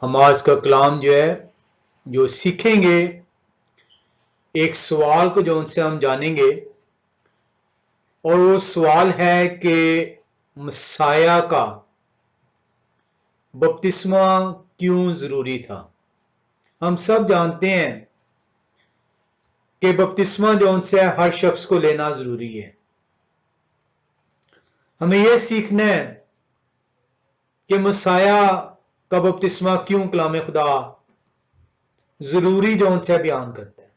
ہم آج کا کلام جو سیکھیں گے، ایک سوال کو جو ان سے ہم جانیں گے، اور وہ سوال ہے کہ مسیح کا بپتسمہ کیوں ضروری تھا۔ ہم سب جانتے ہیں کہ بپتسمہ جو ان سے ہر شخص کو لینا ضروری ہے۔ ہمیں یہ سیکھنا ہے کہ مسیح کا بپتسمہ کیوں کلام خدا ضروری جو ان سے بیان کرتا ہے۔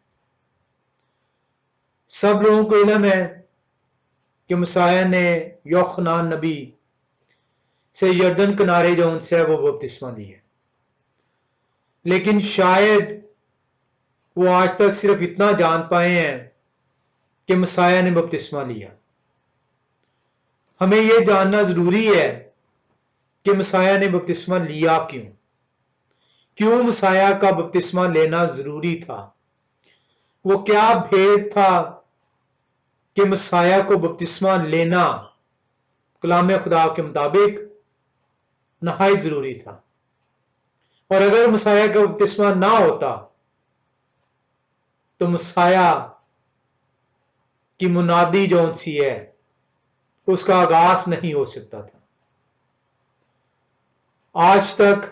سب لوگوں کو علم ہے کہ مسیح نے یوحنا نبی سے یردن کنارے جو ان سے وہ بپتسمہ لی ہے، لیکن شاید وہ آج تک صرف اتنا جان پائے ہیں کہ مسیح نے بپتسمہ لیا۔ ہمیں یہ جاننا ضروری ہے کہ مسیح نے بپتسمہ لیا کیوں مسیح کا بپتسمہ لینا ضروری تھا۔ وہ کیا بھید تھا کہ مسیح کو بپتسمہ لینا کلام خدا کے مطابق نہایت ضروری تھا، اور اگر مسیح کا بپتسمہ نہ ہوتا تو مسیح کی منادی جو سی ہے اس کا آغاز نہیں ہو سکتا تھا۔ آج تک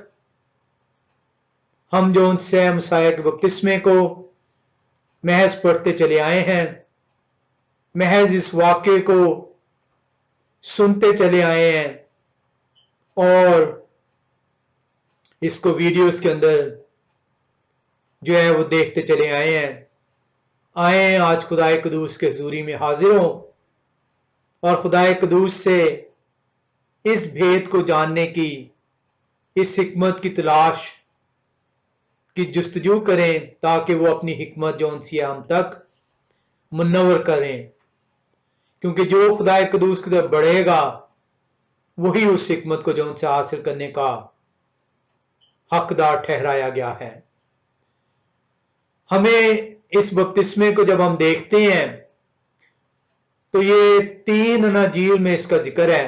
ہم جو ان سے مسیح کے بپتسمے کو محض پڑھتے چلے آئے ہیں، محض اس واقعے کو سنتے چلے آئے ہیں، اور اس کو ویڈیوز کے اندر جو ہے وہ دیکھتے چلے آئے ہیں۔ آئیں آج خدائے قدوس کے حضوری میں حاضر ہوں اور خدائے قدوس سے اس بھید کو جاننے کی، اس حکمت کی تلاش کی جستجو کریں، تاکہ وہ اپنی حکمت جو ان سے ہم تک منور کریں، کیونکہ جو خدائے قدوس کی طرف بڑھے گا وہی اس حکمت کو جو ان سے حاصل کرنے کا حقدار ٹھہرایا گیا ہے۔ ہمیں اس بپتسمے کو جب ہم دیکھتے ہیں تو یہ 3 اناجیل میں اس کا ذکر ہے۔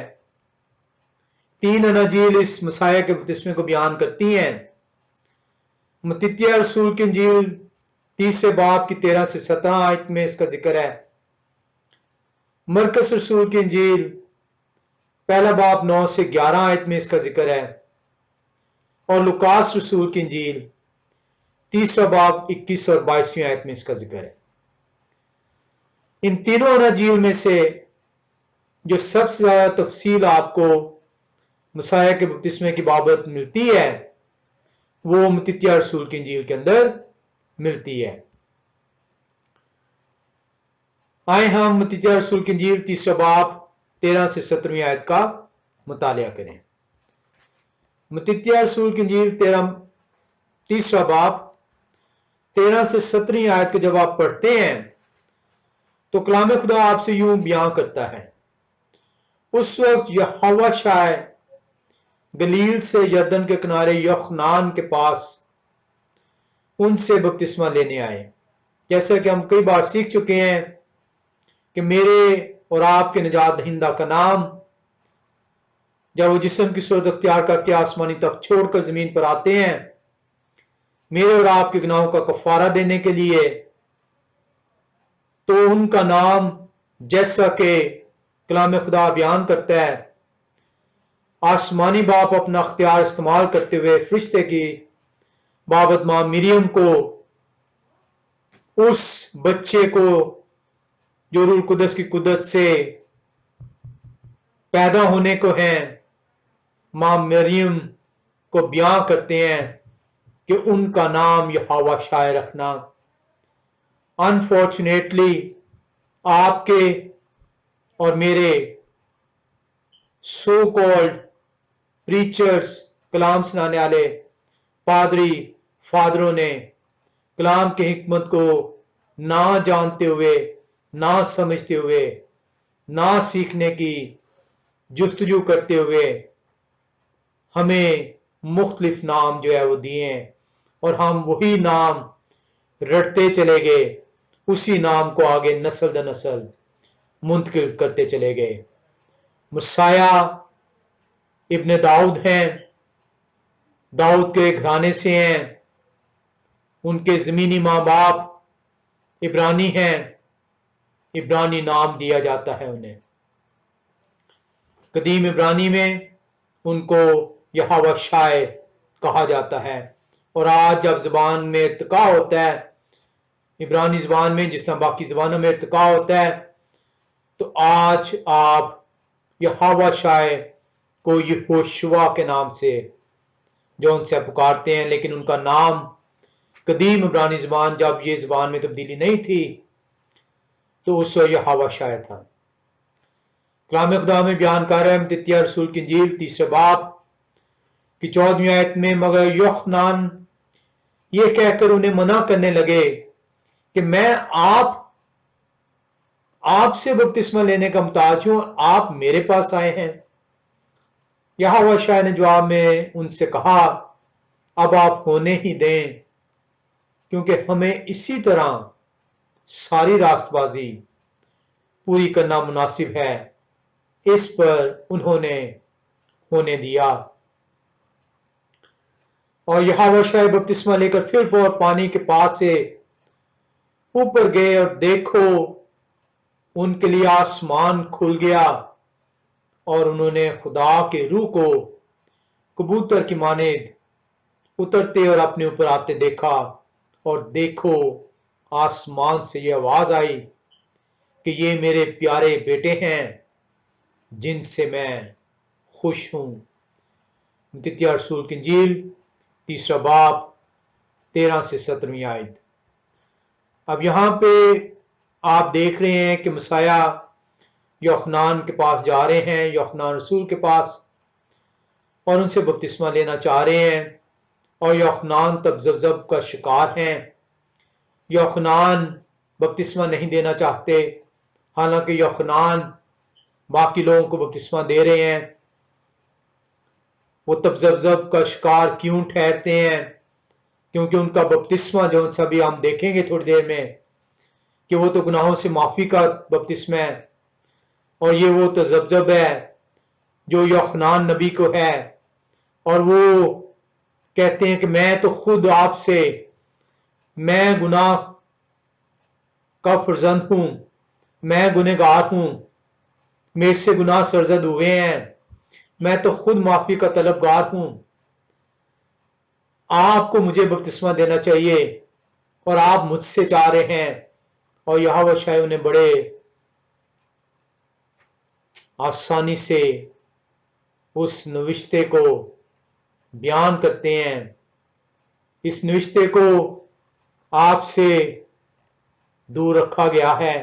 3 اناجیل اس مسیح کے بپتسمے کو بیان کرتی ہیں۔ متی رسول کی انجیل 3 باب کی 13 سے 17 آیت میں اس کا ذکر ہے۔ مرکس رسول کی انجیل 1 باب 9 سے 11 آیت میں اس کا ذکر ہے، اور لوکاس رسول کی انجیل 3 باب 21 اور 22 آیت میں اس کا ذکر ہے۔ ان تینوں اناجیل میں سے جو سب سے زیادہ تفصیل آپ کو مسیح کے بپتسمے کی بابت ملتی ہے وہ متی رسول کی انجیل کے اندر ملتی ہے۔ آئیں ہم متی رسول کی انجیل 3 باب 13 سے 17 آیت کا مطالعہ کریں۔ متی رسول کی انجیل 3 باب 13 سے 17 آیت کو جب آپ پڑھتے ہیں تو کلام خدا آپ سے یوں بیان کرتا ہے: اس وقت یہوہ شاہ گلیل سے یردن کے کنارے یوحنان کے پاس ان سے بپتسمہ لینے آئے۔ جیسا کہ ہم کئی بار سیکھ چکے ہیں کہ میرے اور آپ کے نجات دہندہ کا نام جب وہ جسم کی صورت اختیار کر کے آسمانی تخت چھوڑ کر زمین پر آتے ہیں میرے اور آپ کے گناہوں کا کفارہ دینے کے لیے، تو ان کا نام جیسا کہ کلام خدا بیان کرتا ہے، آسمانی باپ اپنا اختیار استعمال کرتے ہوئے فرشتے کی بابت ماں مریم کو، اس بچے کو جو روح القدس کی قدرت سے پیدا ہونے کو ہیں، ماں مریم کو بیان کرتے ہیں کہ ان کا نام یہوہ شاہ رکھنا۔ انفارچونیٹلی آپ کے اور میرے سو کالڈ پریچرز، کلام سنانے والے پادری فادروں نے کلام کی حکمت کو نہ جانتے ہوئے، نہ سمجھتے ہوئے، نہ سیکھنے کی جستجو کرتے ہوئے ہمیں مختلف نام جو ہے وہ دیے ہیں، اور ہم وہی نام رٹتے چلے گئے، اسی نام کو آگے نسل در نسل منتقل کرتے چلے گئے۔ مسیح ابن داؤد ہیں، दाऊद के घराने से हैं, उनके जमीनी माँ बाप इब्रानी हैं, इब्रानी नाम दिया जाता है उन्हें। कदीम इब्रानी में उनको यहोवा शाय कहा जाता है। और आज जब जबान में इर्तिका होता है, इब्रानी जबान में जिस तरह बाकी जबानों में इर्तिका होता है, तो आज आप यहोवा शाय को यहोशुआ के नाम से जो उनसे पुकारते हैं, लेकिन उनका नाम कदीम इब्रानी जबान जब ये जबान में तब्दीली नहीं थी तो उस यहोवा शाय था। कलाम खुदा में बयान कर रहा है मत्ती रसूल की इंजील 3 बाब की 14वीं आयत में, मगर यूहन्ना ये कहकर उन्हें मना करने लगे कि मैं आपसे बपतिस्मा लेने का मुहताज हूं और आप मेरे पास आए हैं। यहोवा शाय ने जवाब में उनसे कहा, अब आप होने ही दें, क्योंकि हमें इसी तरह सारी रास्तबाजी पूरी करना मुनासिब है। इस पर उन्होंने होने दिया। और यहोवा शाय बपतिस्मा लेकर फिर वो पानी के पास से ऊपर गए और देखो उनके लिए आसमान खुल गया और उन्होंने खुदा के रूह को कबूतर की मानेद उतरते और अपने ऊपर आते देखा। और देखो आसमान से ये आवाज आई कि ये मेरे प्यारे बेटे हैं जिनसे मैं खुश हूं। मत्ती रसूल की इंजील 3 बाब 13 से 17वीं आयत। अब यहां पे आप देख रहे हैं कि मसाया यूहन्ना के पास जा रहे हैं, यूहन्ना रसूल के पास, और उनसे बपतिस्मा लेना चाह रहे हैं। और यूहन्ना तब जब का शिकार हैं। यूहन्ना बपतिस्मा नहीं देना चाहते, हालांकि यूहन्ना बाकी लोगों को बपतिस्मा दे रहे हैं। वो तब का शिकार क्यों ठहरते हैं? क्योंकि उनका बपतिस्मा जो सभी हम देखेंगे थोड़ी देर में कि वो तो गुनाहों से माफी का बपतिस्मा है, और ये वो तजब्जब है जो यूहन्ना नबी को है। और वो कहते हैं कि मैं तो खुद आपसे, मैं गुनाह का फर्जंद हूं, मैं गुनहगार हूं, मेरे से गुनाह सरजद हुए हैं, मैं तो खुद माफी का तलबगार हूं, आपको मुझे बपतिस्मा देना चाहिए और आप मुझसे चाह रहे हैं। और यहोवा शाय उन्हें बड़े आसानी से उस नविश्ते को बयान करते हैं। इस नविश्ते को आपसे दूर रखा गया है,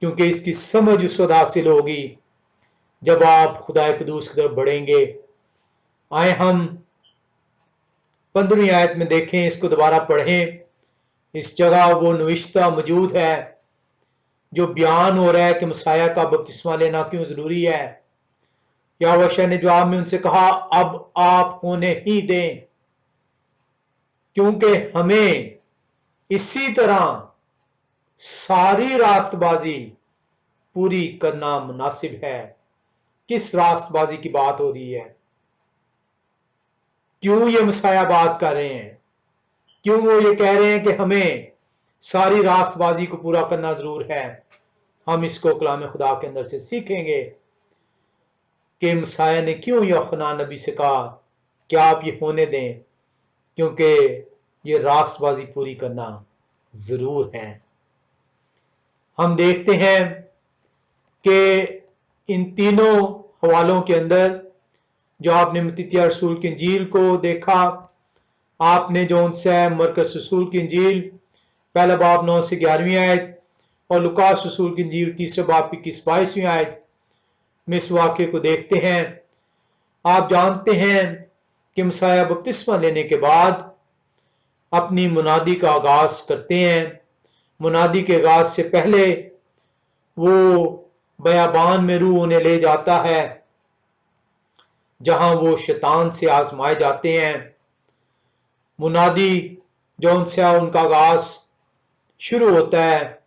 क्योंकि इसकी समझ उस वक्त हासिल होगी जब आप खुदा कदूस की तरफ बढ़ेंगे। आए हम 15वीं आयत में देखें, इसको दोबारा पढ़ें। इस जगह वो नविश्ता मौजूद है जो बयान हो रहा है कि मसाया का बपतिस्मा लेना क्यों जरूरी है। यहोवा शाय ने जवाब में उनसे कहा, अब आप होने ही दें, क्योंकि हमें इसी तरह सारी रास्तबाजी पूरी करना मुनासिब है। किस रास्तबाजी की बात हो रही है? क्यों ये मसाया बात कर रहे हैं? क्यों वो ये कह रहे हैं कि हमें सारी रास्तबाजी को पूरा करना जरूर है? हम इसको कलाम खुदा के अंदर से सीखेंगे कि मसाया ने क्यों यूहन्ना नबी से कहा कि आप ये होने दें, क्योंकि ये रास्तबाजी पूरी करना जरूर है। हम देखते हैं कि इन तीनों हवालों के अंदर जो आपने मत्ती रसूल की इंजील को देखा, आपने जो उनसे मरकस रसूल की इंजील 1 बाब 9 से 11वीं आयत और लुकास रसूल की इंजील 3 बाब 21-22वीं आयत में इस वाक्य को देखते हैं। आप जानते हैं कि मसाया बपतिस्मा लेने के बाद अपनी मुनादी का आगाज करते हैं। मुनादी के आगाज से पहले वो बयाबान में रूह उन्हें ले जाता है, जहां वो शैतान से आजमाए जाते हैं। मुनादी जो उनसे उनका आगाज शुरू होता है,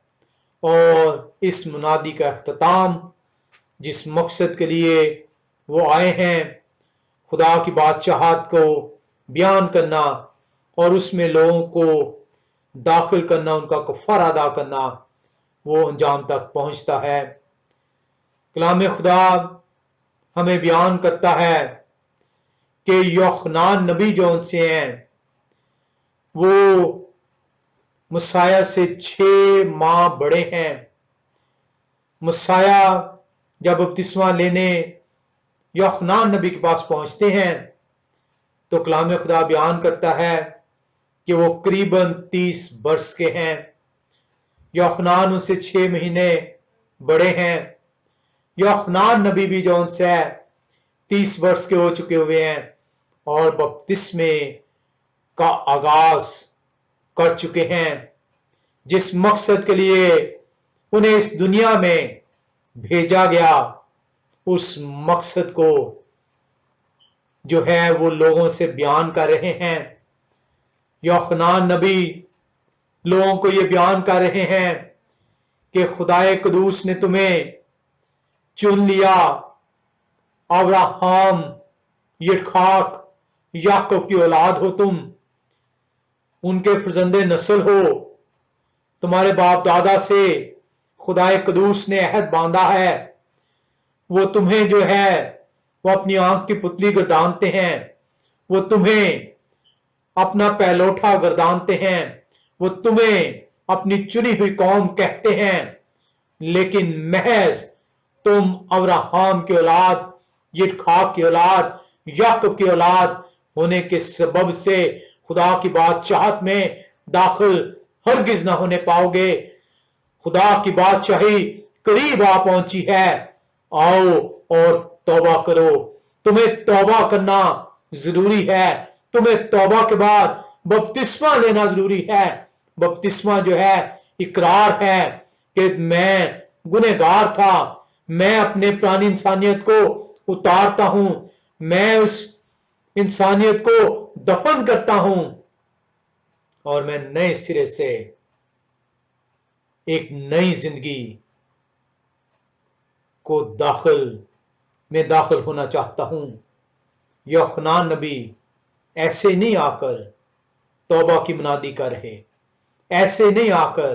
और इस मुनादी का अख्ताम जिस मकसद के लिए वो आए हैं, खुदा की बादशाहत को بیان کرنا اور اس میں لوگوں کو داخل کرنا، ان کا کفارہ ادا کرنا، وہ انجام تک پہنچتا ہے۔ کلام خدا ہمیں بیان کرتا ہے کہ یوحنا نبی جو ان سے ہیں وہ مسیح سے 6 ماہ بڑے ہیں۔ مسیح جب بپتسمہ لینے یوحنا نبی کے پاس پہنچتے ہیں تو کلام خدا بیان کرتا ہے کہ وہ قریباً 30 برس کے ہیں۔ یوحنا ان سے 6 مہینے بڑے ہیں۔ یوحنا نبی بھی جو ان سے 30 برس کے ہو چکے ہوئے ہیں اور بپتسمے کا آغاز کر چکے ہیں، جس مقصد کے لیے انہیں اس دنیا میں بھیجا گیا، اس مقصد کو جو ہے وہ لوگوں سے بیان کر رہے ہیں۔ یوحنا نبی لوگوں کو یہ بیان کر رہے ہیں کہ خدائے قدوس نے تمہیں چن لیا، ابراہم، یٹخاک، یعقوب کی اولاد ہو، تم ان کے فرزند نسل ہو، تمہارے باپ دادا سے خدائے قدوس نے عہد باندھا ہے، وہ تمہیں جو ہے وہ اپنی آنکھ کی پتلی گردانتے ہیں، وہ تمہیں اپنا پہلوٹا گردانتے ہیں، وہ تمہیں اپنی چنی ہوئی قوم کہتے ہیں، لیکن محض تم ابراہم کی اولاد، یٹخاک کی اولاد، یعقوب کی اولاد ہونے کے سبب سے خدا کی بادشاہت میں داخل ہرگز نہ ہونے پاؤ گے۔ خدا کی بادشاہی قریب آ پہنچی ہے، آؤ اور توبہ کرو۔ تمہیں توبہ کرنا ضروری ہے، تمہیں توبہ کے بعد بپتسمہ لینا ضروری ہے۔ بپتسمہ جو ہے اقرار ہے کہ میں گنہگار تھا، میں اپنے پرانی انسانیت کو اتارتا ہوں، میں اس انسانیت کو دفن کرتا ہوں اور میں نئے سرے سے ایک نئی زندگی کو داخل ہونا چاہتا ہوں۔ یوحنا نبی ایسے نہیں آ کر توبہ کی منادی کر رہے، ایسے نہیں آ کر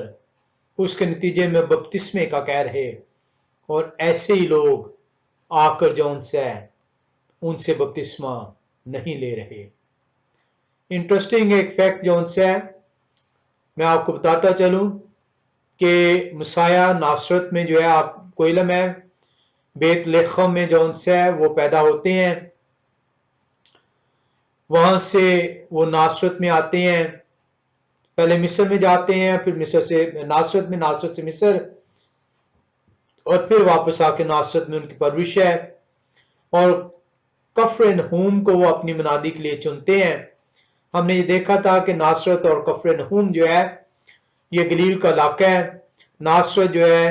اس کے نتیجے میں بپتسمے کا کہہ رہے، اور ایسے ہی لوگ آ کر جو ان سے بپتسمہ نہیں لے رہے۔ انٹرسٹنگ ایک فیکٹ جو ان سے میں آپ کو بتاتا چلوں کہ مسیح ناصرت میں جو ہے، آپ کو علم ہے، بیت لحم میں جو ان سے وہ پیدا ہوتے ہیں، وہاں سے وہ ناصرت میں آتے ہیں، پہلے مصر میں جاتے ہیں، پھر مصر سے ناصرت میں، ناصرت سے مصر، اور پھر واپس آ کے ناصرت میں ان کی پرورش ہے، اور کفرنہوم کو وہ اپنی منادی کے لیے چنتے ہیں۔ ہم نے یہ دیکھا تھا کہ ناصرت اور کفرنہوم جو ہے یہ گلیل کا علاقہ ہے۔ ناصرت جو ہے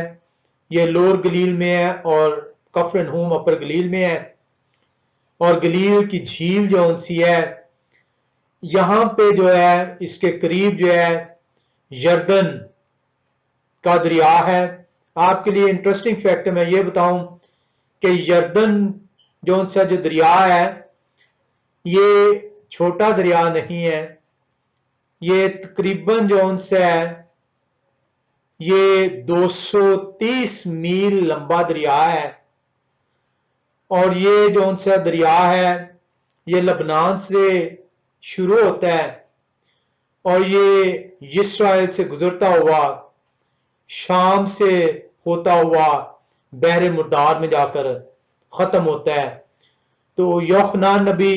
یہ لور گلیل میں ہے اور کفرنہوم اپر گلیل میں ہے، اور گلیل کی جھیل جو ان سی ہے یہاں پہ جو ہے اس کے قریب جو ہے یردن کا دریا ہے۔ آپ کے لیے انٹرسٹنگ فیکٹ میں یہ بتاؤں کہ یردن جو ان سے جو دریا ہے یہ چھوٹا دریا نہیں ہے، یہ تقریباً جو ان سے ہے یہ 230 میل لمبا دریا ہے، اور یہ جو ان سے دریا ہے یہ لبنان سے شروع ہوتا ہے اور یہ اسرائیل سے گزرتا ہوا شام سے ہوتا ہوا بحر مردار میں جا کر ختم ہوتا ہے۔ تو یوحنا نبی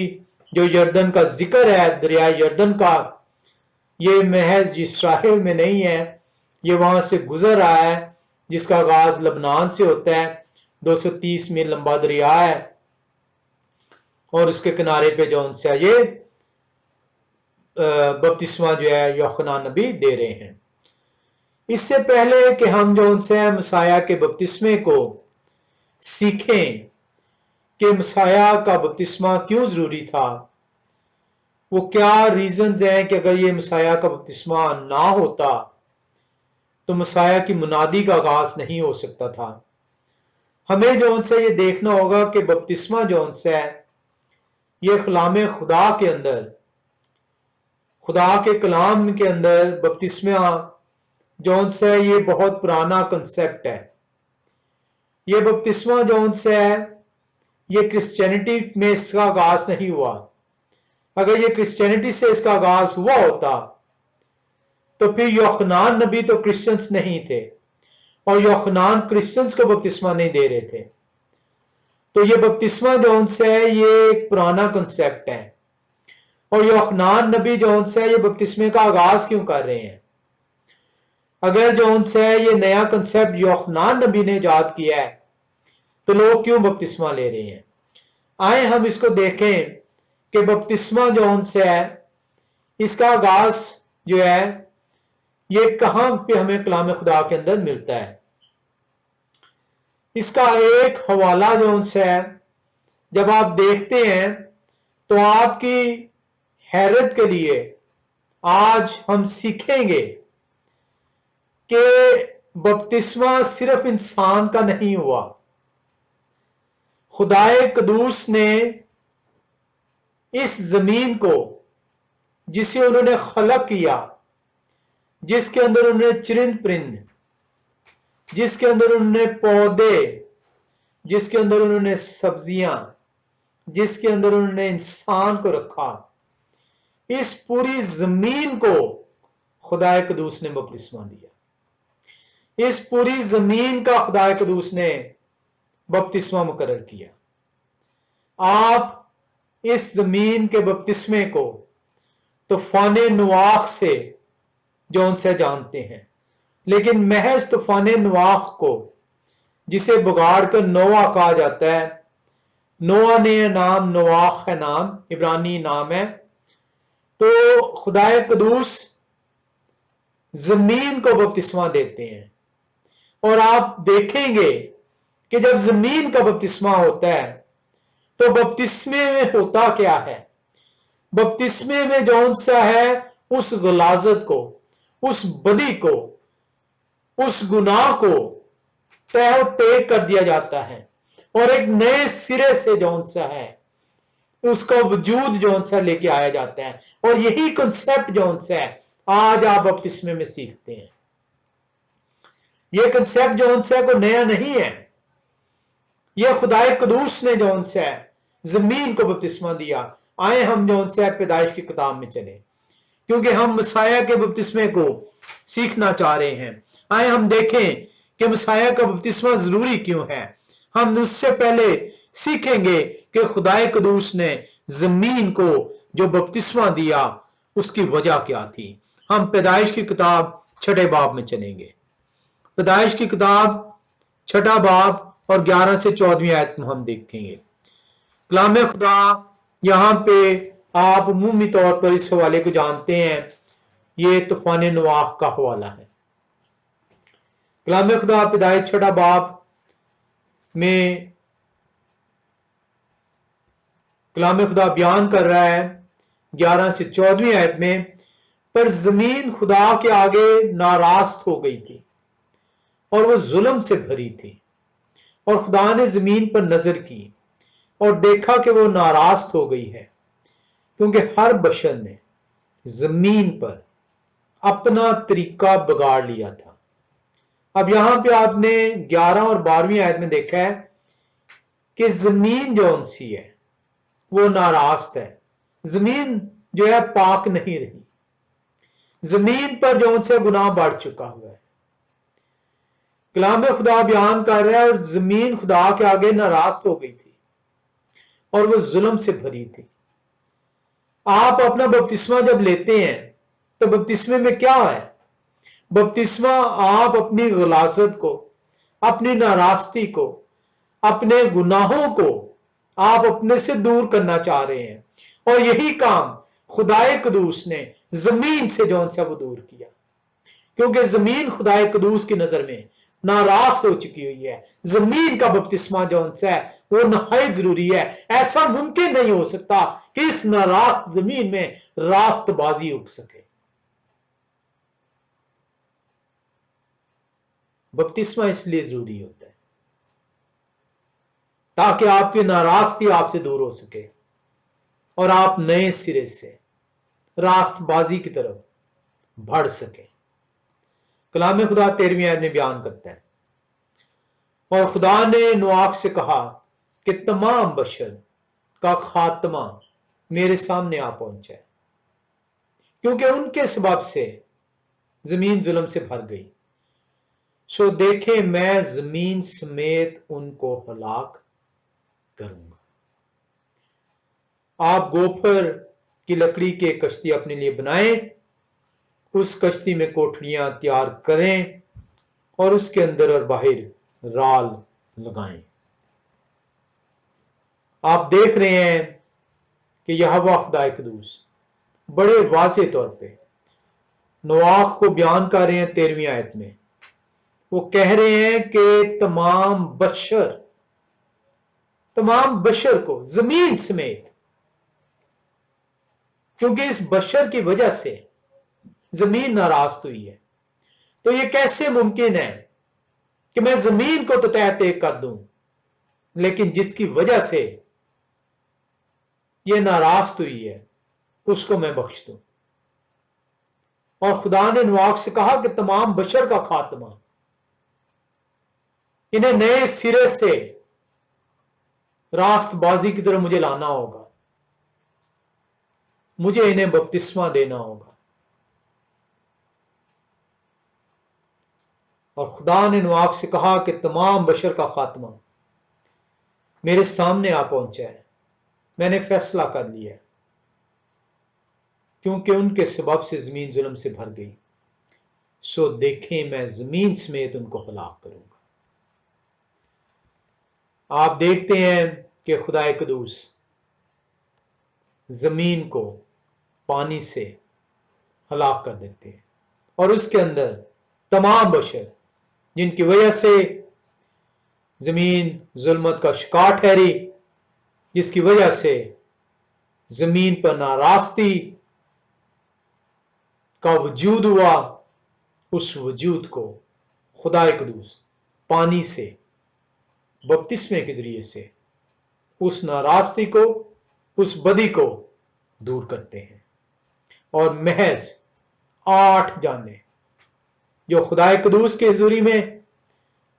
جو یردن کا ذکر ہے، دریا یردن کا، یہ محض اسرائیل میں نہیں ہے، یہ وہاں سے گزر رہا ہے، جس کا آغاز لبنان سے ہوتا ہے، 230 میل لمبا دریا ہے، اور اس کے کنارے پہ جو ان سے یہ بپتسمہ جو ہے یوحنا نبی دے رہے ہیں۔ اس سے پہلے کہ ہم جو ان سے مسیح کے بپتسمے کو سیکھیں کہ مسیح کا بپتسمہ کیوں ضروری تھا، وہ کیا ریزنز ہیں کہ اگر یہ مسیح کا بپتسمہ نہ ہوتا تو مسیح کی منادی کا آغاز نہیں ہو سکتا تھا۔ ہمیں جو ان سے یہ دیکھنا ہوگا کہ بپتسمہ جو ان سے ہے یہ کلام خدا کے اندر خدا کے کلام کے اندر بپتسمہ جون سے یہ بہت پرانا کنسیپٹ ہے. یہ بپتسمہ جون سے ہے یہ کرسچینٹی میں اس کا آغاز نہیں ہوا. اگر یہ کرسچینٹی سے اس کا آغاز ہوا ہوتا تو پھر یوحنان نبی تو کرسچنز نہیں تھے اور یوحنان کرسچنز کو بپتسمہ نہیں دے رہے تھے. تو یہ بپتسمہ جون سے ہے یہ ایک پرانا کنسیپٹ ہے. اور یوحنان نبی جون سے یہ بپتسمے کا آغاز کیوں کر رہے ہیں؟ اگر جون سے یہ نیا کنسیپٹ یوحنان نبی نے ایجاد کیا ہے تو لوگ کیوں بپتسمہ لے رہے ہیں؟ آئے ہم اس کو دیکھیں کہ بپتسمہ جون سے ہے اس کا آغاز جو ہے یہ کہاں پہ ہمیں کلام خدا کے اندر ملتا ہے. اس کا ایک حوالہ جون سے ہے جب آپ دیکھتے ہیں تو آپ کی حیرت کے لیے آج ہم سیکھیں گے کہ بپتسمہ صرف انسان کا نہیں ہوا. خدائے قدوس نے اس زمین کو جسے انہوں نے خلق کیا، جس کے اندر انہوں نے چرند پرند، جس کے اندر انہوں نے پودے، جس کے اندر انہوں نے سبزیاں، جس کے اندر انہوں نے انسان کو رکھا، اس پوری زمین کو خدائے قدوس نے بپتسمہ دیا. اس پوری زمین کا خدائے قدوس نے بپتسمہ مقرر کیا. آپ اس زمین کے بپتسمے کو طوفان نواخ سے جون سے جانتے ہیں، لیکن محض طوفان نواخ کو جسے بگاڑ کر نوح کہا جاتا ہے، نوح نے نام، نواخ ہے نام، عبرانی نام ہے. تو خدائے قدوس زمین کو بپتسمہ دیتے ہیں. اور آپ دیکھیں گے کہ جب زمین کا بپتسمہ ہوتا ہے تو بپتسمے میں ہوتا کیا ہے؟ بپتسمے میں جون سا ہے اس غلاظت کو، اس بدی کو، اس گناہ کو تہ و تیگ کر دیا جاتا ہے اور ایک نئے سرے سے جون سا ہے اس کا وجود جون سا لے کے آیا جاتا ہے. اور یہی کنسیپٹ جون سا ہے آج آپ بپتسمے میں سیکھتے ہیں. یہ کنسیپٹ جون سا کو نیا نہیں ہے. یہ خدائے قدوس نے جون سا ہے زمین کو بپتسمہ دیا. آئے ہم جون سا پیدائش کی کتاب میں چلیں کیونکہ ہم مسیح کے بپتسمے کو سیکھنا چاہ رہے ہیں. آئے ہم دیکھیں کہ مسیح کا بپتسمہ ضروری کیوں ہے. ہم اس سے پہلے سیکھیں گے کہ خدائے قدوس نے زمین کو جو بپتسمہ دیا اس کی وجہ کیا تھی. ہم پیدائش کی کتاب 6 باب میں چلیں گے. پیدائش کی کتاب 6 باب اور 11 سے 14 آیت میں ہم دیکھیں گے. کلام خدا یہاں پہ آپ عمومی طور پر اس حوالے کو جانتے ہیں، یہ طوفان نواخ کا حوالہ ہے. کلام خدا پیدائش 6 باب میں کلام خدا بیان کر رہا ہے 11 سے 14 آیت میں، پر زمین خدا کے آگے ناراست ہو گئی تھی اور وہ ظلم سے بھری تھی. اور خدا نے زمین پر نظر کی اور دیکھا کہ وہ ناراست ہو گئی ہے کیونکہ ہر بشر نے زمین پر اپنا طریقہ بگاڑ لیا تھا. اب یہاں پہ آپ نے 11 اور 12 آیت میں دیکھا ہے کہ زمین جون سی ہے وہ ناراست ہے. زمین جو ہے پاک نہیں رہی. زمین پر جون سے گناہ بڑھ چکا ہوا ہے. کلام خدا بیان کر رہا ہے اور زمین خدا کے آگے ناراست ہو گئی تھی اور وہ ظلم سے بھری تھی. آپ اپنا بپتسمہ جب لیتے ہیں تو بپتسمے میں کیا ہے؟ بپتسمہ آپ اپنی غلاظت کو، اپنی ناراستی کو، اپنے گناہوں کو آپ اپنے سے دور کرنا چاہ رہے ہیں. اور یہی کام خدائے قدوس نے زمین سے جون سا وہ دور کیا کیونکہ زمین خدائے قدوس کی نظر میں ناراض ہو چکی ہوئی ہے. زمین کا بپتسمہ جون سا ہے وہ نہایت ضروری ہے. ایسا ممکن نہیں ہو سکتا کہ اس ناراض زمین میں راست بازی اگ سکے. بپتسمہ اس لیے ضروری ہوتا ہے تاکہ آپ کی ناراستی آپ سے دور ہو سکے اور آپ نئے سرے سے راست بازی کی طرف بڑھ سکے۔ کلام خدا 13ویں آیت میں بیان کرتا ہے، اور خدا نے نوح سے کہا کہ تمام بشر کا خاتمہ میرے سامنے آ پہنچا ہے، کیونکہ ان کے سبب سے زمین ظلم سے بھر گئی، سو دیکھیں میں زمین سمیت ان کو ہلاک کروں گا۔ آپ گوفر کی لکڑی کے کشتی اپنے لیے بنائیں، اس کشتی میں کوٹھریاں تیار کریں اور اس کے اندر اور باہر رال لگائیں۔ آپ دیکھ رہے ہیں کہ یہوہ خدا قدوس بڑے واضح طور پہ نوح کو بیان کر رہے ہیں 13ویں آیت میں۔ وہ کہہ رہے ہیں کہ تمام بشر کو زمین سمیت، کیونکہ اس بشر کی وجہ سے زمین ناراض ہوئی ہے، تو یہ کیسے ممکن ہے کہ میں زمین کو تو تہہ کر دوں، لیکن جس کی وجہ سے یہ ناراض ہوئی ہے اس کو میں بخش دوں۔ اور خدا نے نوح سے کہا کہ تمام بشر کا خاتمہ، انہیں نئے سرے سے راست بازی کی طرف مجھے لانا ہوگا، مجھے انہیں بپتسمہ دینا ہوگا۔ اور خدا نے نوح سے کہا کہ تمام بشر کا خاتمہ میرے سامنے آ پہنچا ہے، میں نے فیصلہ کر لیا ہے، کیونکہ ان کے سبب سے زمین ظلم سے بھر گئی، سو دیکھیں میں زمین سمیت ان کو ہلاک کروں گا۔ آپ دیکھتے ہیں کہ خدا قدوس زمین کو پانی سے ہلاک کر دیتے ہیں، اور اس کے اندر تمام بشر جن کی وجہ سے زمین ظلمت کا شکار ٹھہری، جس کی وجہ سے زمین پر ناراستی کا وجود ہوا، اس وجود کو خدا قدوس پانی سے بپتسمے کے ذریعے سے اس ناراستی کو، اس بدی کو دور کرتے ہیں، اور محض 8 جانیں جو خدا قدوس کے حضوری میں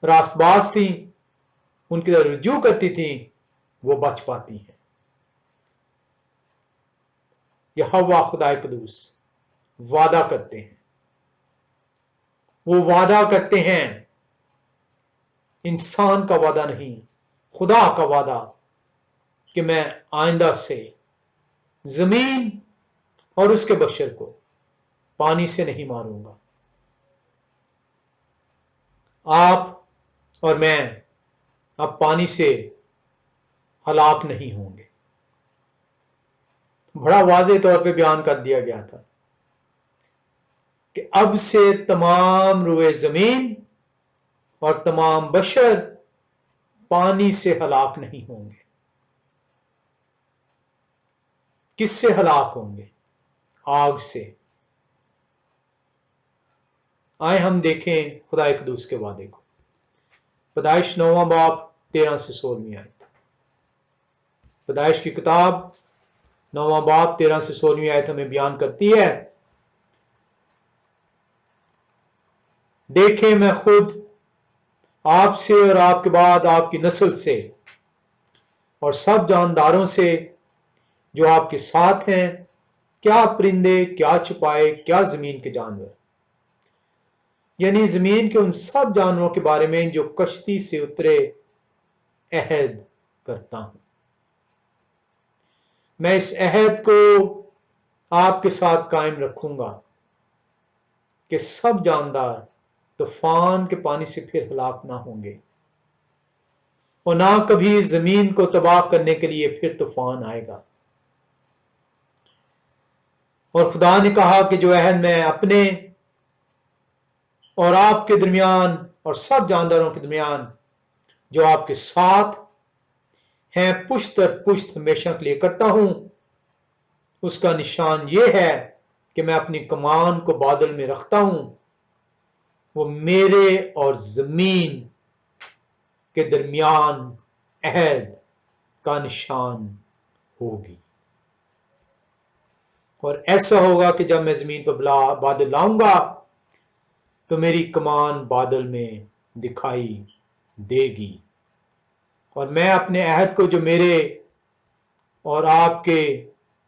راست باز تھیں، ان کی طرف رجوع کرتی تھیں، وہ بچ پاتی ہیں۔ یہوہ خدا قدوس وعدہ کرتے ہیں، وہ وعدہ کرتے ہیں، انسان کا وعدہ نہیں، خدا کا وعدہ، کہ میں آئندہ سے زمین اور اس کے بشر کو پانی سے نہیں ماروں گا۔ آپ اور میں اب پانی سے ہلاک نہیں ہوں گے۔ بڑا واضح طور پہ بیان کر دیا گیا تھا کہ اب سے تمام روئے زمین اور تمام بشر پانی سے ہلاک نہیں ہوں گے۔ کس سے ہلاک ہوں گے؟ آگ سے۔ آئے ہم دیکھیں خدا قدوس کے وعدے کو۔ پیدائش 9واں باب 13 سے 16 آیت۔ پیدائش کی کتاب 9واں باب 13 سے 16 آیت ہمیں بیان کرتی ہے، دیکھیں میں خود آپ سے اور آپ کے بعد آپ کی نسل سے اور سب جانداروں سے جو آپ کے ساتھ ہیں، کیا پرندے، کیا چھپائے، کیا زمین کے جانور، یعنی زمین کے ان سب جانوروں کے بارے میں جو کشتی سے اترے، عہد کرتا ہوں۔ میں اس عہد کو آپ کے ساتھ قائم رکھوں گا کہ سب جاندار طوفان کے پانی سے پھر ہلاک نہ ہوں گے، اور نہ کبھی زمین کو تباہ کرنے کے لیے پھر طوفان آئے گا۔ اور خدا نے کہا کہ جو عہد میں اپنے اور آپ کے درمیان اور سب جانداروں کے درمیان جو آپ کے ساتھ ہیں پشت در پشت ہمیشہ کے لیے کرتا ہوں، اس کا نشان یہ ہے کہ میں اپنی کمان کو بادل میں رکھتا ہوں، وہ میرے اور زمین کے درمیان عہد کا نشان ہوگی۔ اور ایسا ہوگا کہ جب میں زمین پر بادل لاؤں گا تو میری کمان بادل میں دکھائی دے گی، اور میں اپنے عہد کو جو میرے اور آپ کے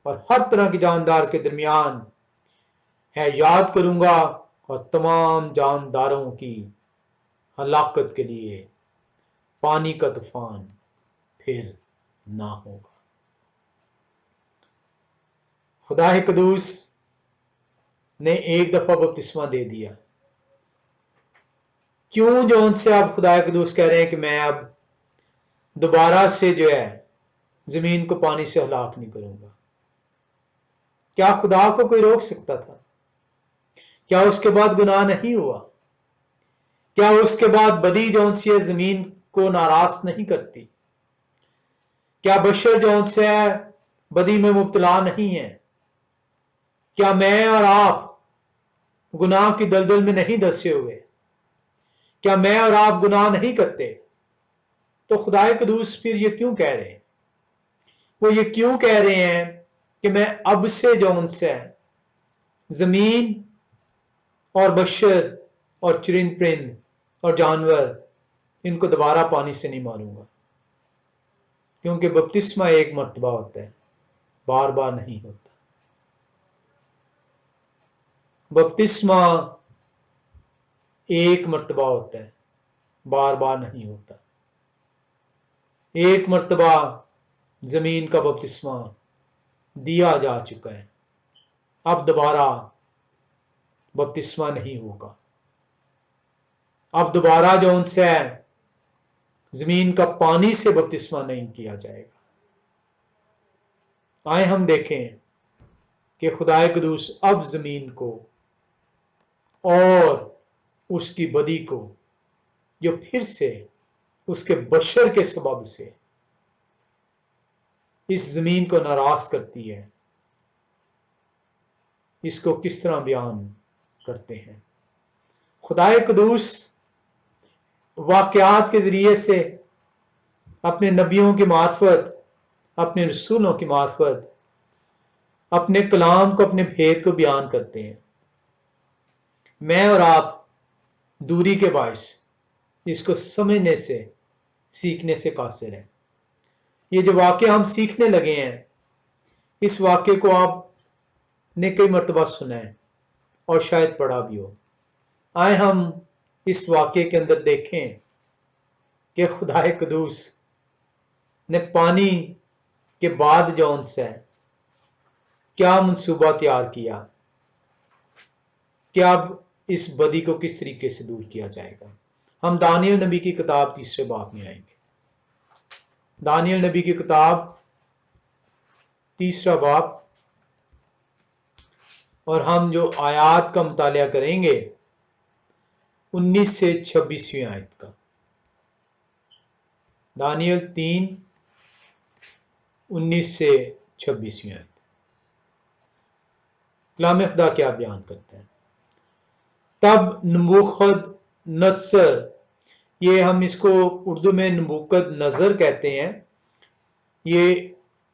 اور ہر طرح کے جاندار کے درمیان ہے یاد کروں گا، اور تمام جانداروں کی ہلاکت کے لیے پانی کا طوفان پھر نہ ہوگا۔ خدا قدوس نے ایک دفعہ بپتسمہ دے دیا، کیوں جو ان سے اب خدا قدوس کہہ رہے ہیں کہ میں اب دوبارہ سے جو ہے زمین کو پانی سے ہلاک نہیں کروں گا؟ کیا خدا کو کوئی روک سکتا تھا؟ کیا اس کے بعد گناہ نہیں ہوا؟ کیا اس کے بعد بدی جون سی زمین کو ناراض نہیں کرتی؟ کیا بشر جون سے بدی میں مبتلا نہیں ہے؟ کیا میں اور آپ گناہ کی دلدل میں نہیں دسے ہوئے؟ کیا میں اور آپ گناہ نہیں کرتے؟ تو خدا قدوس پھر یہ کیوں کہہ رہے ہیں؟ وہ یہ کیوں کہہ رہے ہیں کہ میں اب سے جون سے زمین اور بشر اور چرند پرند اور جانور ان کو دوبارہ پانی سے نہیں ماروں گا؟ کیونکہ بپتسمہ ایک مرتبہ ہوتا ہے، بار بار نہیں ہوتا۔ بپتسمہ ایک مرتبہ ہوتا ہے، بار بار نہیں ہوتا۔ ایک مرتبہ زمین کا بپتسمہ دیا جا چکا ہے، اب دوبارہ بپتسمہ نہیں ہوگا۔ اب دوبارہ جو ان سے زمین کا پانی سے بپتسمہ نہیں کیا جائے گا۔ آئے ہم دیکھیں کہ خدا قدوس اب زمین کو اور اس کی بدی کو جو پھر سے اس کے بشر کے سبب سے اس زمین کو ناراض کرتی ہے، اس کو کس طرح بیان کرتے ہیں۔ خدا قدوس واقعات کے ذریعے سے اپنے نبیوں کی معرفت، اپنے رسولوں کی معرفت، اپنے کلام کو، اپنے بھید کو بیان کرتے ہیں۔ میں اور آپ دوری کے باعث اس کو سمجھنے سے، سیکھنے سے قاصر ہیں۔ یہ جو واقعہ ہم سیکھنے لگے ہیں، اس واقعے کو آپ نے کئی مرتبہ سنا ہے اور شاید پڑھا بھی ہو۔ آئے ہم اس واقعے کے اندر دیکھیں کہ خدا قدوس نے پانی کے بعد جو ان سے کیا منصوبہ تیار کیا کہ اب اس بدی کو کس طریقے سے دور کیا جائے گا۔ ہم دانیل نبی کی کتاب 3 باب میں آئیں گے۔ دانیل نبی کی کتاب 3 باب، اور ہم جو آیات کا مطالعہ کریں گے 19 سے 26 آیت کا۔ دانیل 3 19 سے 26 آیت۔ کلام خدا کیا بیان کرتا ہے؟ تب نبوخد نصر، یہ ہم اس کو اردو میں نبوکد نظر کہتے ہیں، یہ